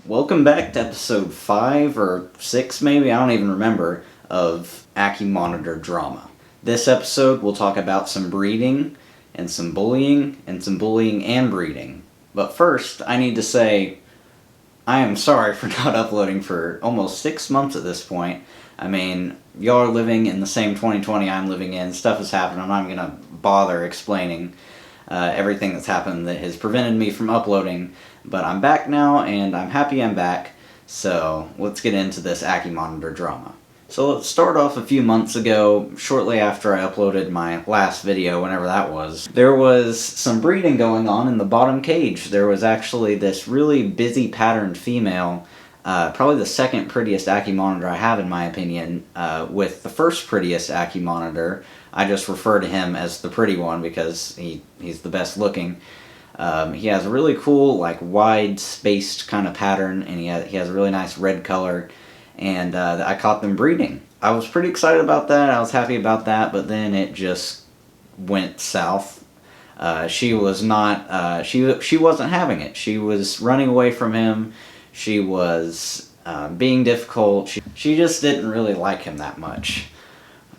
Welcome back to episode 5 or 6 maybe, I don't even remember, of Ackie Monitor Drama. This episode we'll talk about some breeding and some bullying and breeding. But first, I need to say I am sorry for not uploading for almost 6 months at this point. I mean, y'all are living in the same 2020 I'm living in, stuff has happened, I'm not going to bother explaining everything that's happened that has prevented me from uploading. But I'm back now, and I'm happy I'm back, so let's get into this Ackie Monitor drama. So let's start off a few months ago, shortly after I uploaded my last video, whenever that was. There was some breeding going on in the bottom cage. There was actually this really busy patterned female, probably the second prettiest Ackie Monitor I have in my opinion, with the first prettiest Ackie Monitor. I just refer to him as the pretty one because he's the best looking. He has a really cool, like, wide spaced kind of pattern, and he has a really nice red color, and I caught them breeding. I was pretty excited about that, I was happy about that, but then it just went south. She was not, she wasn't having it. She was running away from him, she was being difficult, she just didn't really like him that much.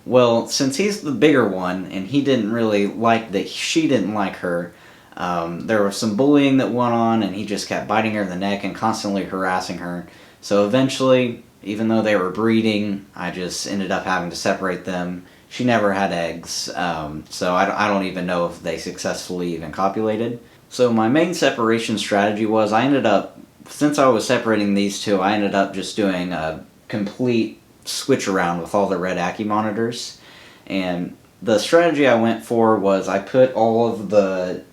Well, since he's the bigger one, and he didn't really like that she didn't like her, there was some bullying that went on, and he just kept biting her in the neck and constantly harassing her. So eventually, even though they were breeding, I just ended up having to separate them. She never had eggs, so I don't even know if they successfully even copulated. So my main separation strategy was, since I was separating these two, I ended up just doing a complete switch around with all the red Ackie Monitors. And the strategy I went for was I put all of the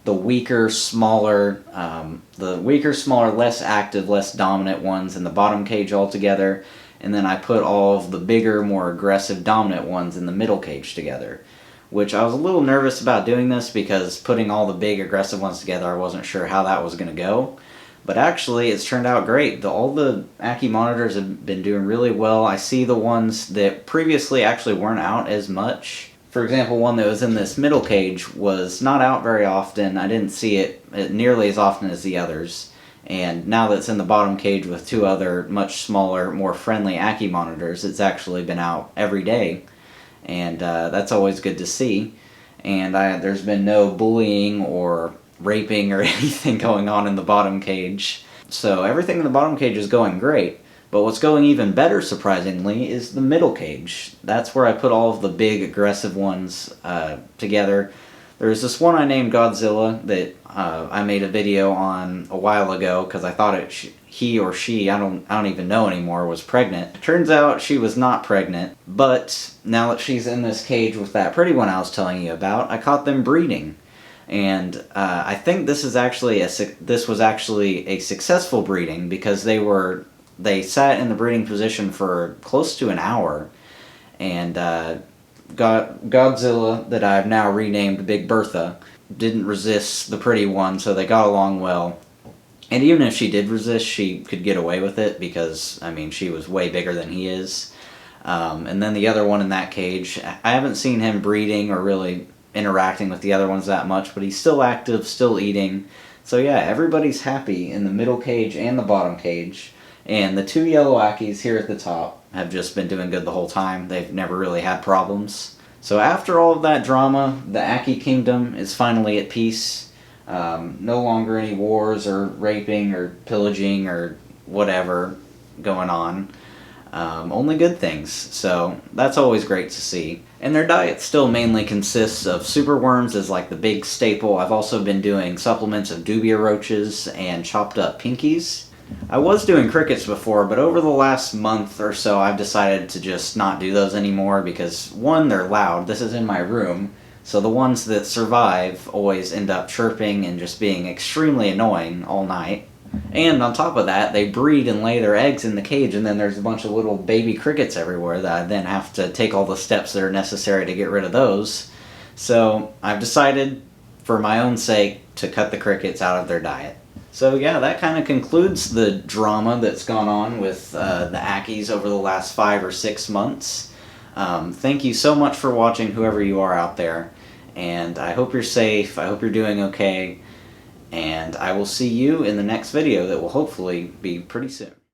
weaker, smaller, less active, less dominant ones in the bottom cage altogether, and then I put all of the bigger, more aggressive, dominant ones in the middle cage together. Which I was a little nervous about doing this because putting all the big, aggressive ones together, I wasn't sure how that was going to go. But actually, it's turned out great. All the Ackie Monitors have been doing really well. I see the ones that previously actually weren't out as much. For example, one that was in this middle cage was not out very often. I didn't see it nearly as often as the others. And now that it's in the bottom cage with two other much smaller, more friendly Ackie Monitors, it's actually been out every day. And that's always good to see. And there's been no bullying or raping or anything going on in the bottom cage. So everything in the bottom cage is going great. But what's going even better, surprisingly, is the middle cage. That's where I put all of the big, aggressive ones together. There's this one I named Godzilla that I made a video on a while ago because I thought he or she, I don't even know anymore, was pregnant. Turns out she was not pregnant, but now that she's in this cage with that pretty one I was telling you about, I caught them breeding. And I think this was actually a successful breeding because they sat in the breeding position for close to an hour, and Godzilla, that I've now renamed Big Bertha, didn't resist the pretty one, so they got along well. And even if she did resist, she could get away with it because, I mean, she was way bigger than he is. And then the other one in that cage, I haven't seen him breeding or really interacting with the other ones that much, but he's still active, still eating. So yeah, everybody's happy in the middle cage and the bottom cage. And the two yellow Ackies here at the top have just been doing good the whole time. They've never really had problems. So after all of that drama, the Ackie Kingdom is finally at peace. No longer any wars or raping or pillaging or whatever going on. Only good things, so that's always great to see. And their diet still mainly consists of superworms as like the big staple. I've also been doing supplements of dubia roaches and chopped up pinkies. I was doing crickets before, but over the last month or so I've decided to just not do those anymore because, one, they're loud. This is in my room, so the ones that survive always end up chirping and just being extremely annoying all night. And on top of that, they breed and lay their eggs in the cage, and then there's a bunch of little baby crickets everywhere that I then have to take all the steps that are necessary to get rid of those. So I've decided, for my own sake, to cut the crickets out of their diet. So yeah, that kind of concludes the drama that's gone on with the Ackies over the last 5 or 6 months. Thank you so much for watching, whoever you are out there, and I hope you're safe, I hope you're doing okay, And I will see you in the next video that will hopefully be pretty soon.